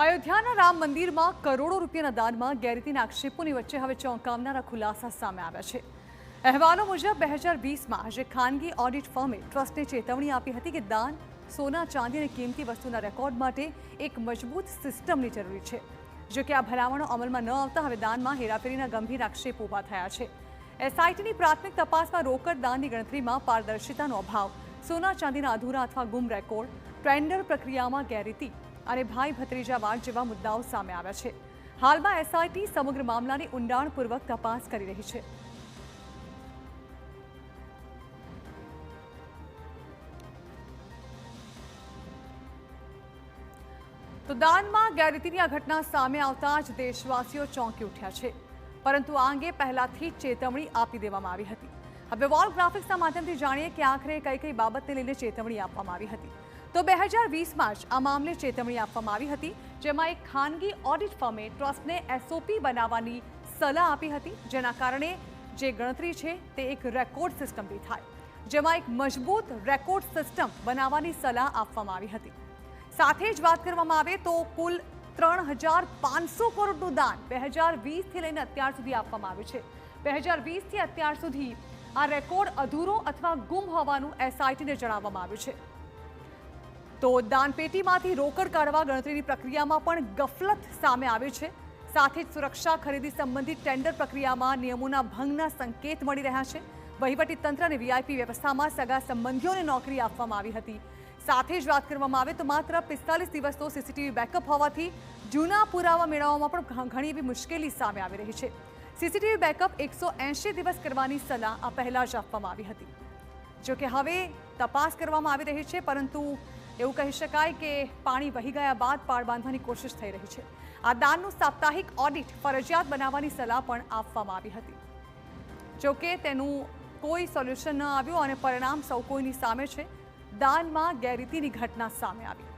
અયોધ્યાના રામ મંદિરમાં કરોડો રૂપિયાના દાનમાં ગેરરીતિના આક્ષેપોની વચ્ચે હવે ચોંકાવનારા ખુલાસા સામે આવ્યા છે। અહેવાલો મુજબ 2020માં જે ખાનગી ઓડિટ ફર્મે ટ્રસ્ટને ચેતવણી આપી હતી કે દાન, સોના, ચાંદી અને કિંમતી વસ્તુના રેકોર્ડ માટે એક મજબૂત સિસ્ટમની જરૂરી છે। જો કે આ ભલામણો અમલમાં ન આવતા હવે દાનમાં હેરાફેરીના ગંભીર આક્ષેપ ઊભા થયા છે। એસઆઈટીની પ્રાથમિક તપાસમાં રોકડ દાનની ગણતરીમાં પારદર્શિતાનો અભાવ, સોના ચાંદીના અધૂરા અથવા ગુમ રેકોર્ડ, ટેન્ડર પ્રક્રિયામાં ગેરરીતિ અને ભાઈ ભત્રીજાવાદ જેવા મુદ્દાઓ સામે આવ્યા છે। હાલમાં એસઆઈટી સમગ્ર મામલાની ઊંડાણપૂર્વક તપાસ કરી રહી છે। તો દાનમાં ગેરરીતિની આ ઘટના સામે આવતા જ દેશવાસીઓ ચોંકી ઉઠ્યા છે, પરંતુ આ અંગે પહેલાથી જ ચેતવણી આપી દેવામાં આવી હતી। હવે વોલ ગ્રાફિક્સના માધ્યમથી જાણીએ કે આખરે કઈ બાબતને લઈને ચેતવણી આપવામાં આવી હતી। તો 2020માં જ આ મામલે ચેતવણી આપવામાં આવી હતી, જેમાં એક ખાનગી ઓડિટ ફર્મે ટ્રસ્ટને એસઓપી બનાવવાની સલાહ આપી હતી, જેના કારણે જે ગણતરી છે તે એક રેકોર્ડ સિસ્ટમથી થાય, જેમાં એક મજબૂત રેકોર્ડ સિસ્ટમ બનાવવાની સલાહ આપવામાં આવી હતી। સાથે જ વાત કરવામાં આવે તો કુલ 3,500 કરોડનું દાન 2020થી લઈને અત્યાર સુધી આપવામાં આવ્યું છે। 2020થી અત્યાર સુધી આ રેકોર્ડ અધૂરો અથવા ગુમ હોવાનું એસઆઈટીને જણાવવામાં આવ્યું છે। તો દાનપેટીમાંથી રોકડ કાઢવા ગણતરીની પ્રક્રિયામાં પણ ગફલત સામે આવે છે। સાથે જ સુરક્ષા ખરીદી સંબંધિત ટેન્ડર પ્રક્રિયામાં નિયમોના ભંગના સંકેત મળી રહ્યા છે। વહીવટી તંત્ર અને વીઆઈપી વ્યવસ્થામાં સગા સંબંધીઓને નોકરી આપવામાં આવી હતી। સાથે જ વાત કરવામાં આવે તો માત્ર 45 દિવસનો સીસીટીવી બેકઅપ હોવાથી જૂના પુરાવા મેળવવામાં પણ ઘણી એવી મુશ્કેલી સામે આવી રહી છે। સીસીટીવી બેકઅપ 180 દિવસ કરવાની સલાહ આ પહેલા જ આપવામાં આવી હતી। જો કે હવે તપાસ કરવામાં આવી રહી છે, પરંતુ એવું કહી શકાય કે પાણી વહી ગયા બાદ પાળ બાંધવાની કોશિશ થઈ રહી છે। આ દાનનું સાપ્તાહિક ઓડિટ ફરજિયાત બનાવવાની સલાહ પણ આપવામાં આવી હતી। જો કે તેનું કોઈ સોલ્યુશન ન આવ્યું અને પરિણામ સૌ કોઈની સામે છે। દાનમાં ગેરરીતિની ઘટના સામે આવી।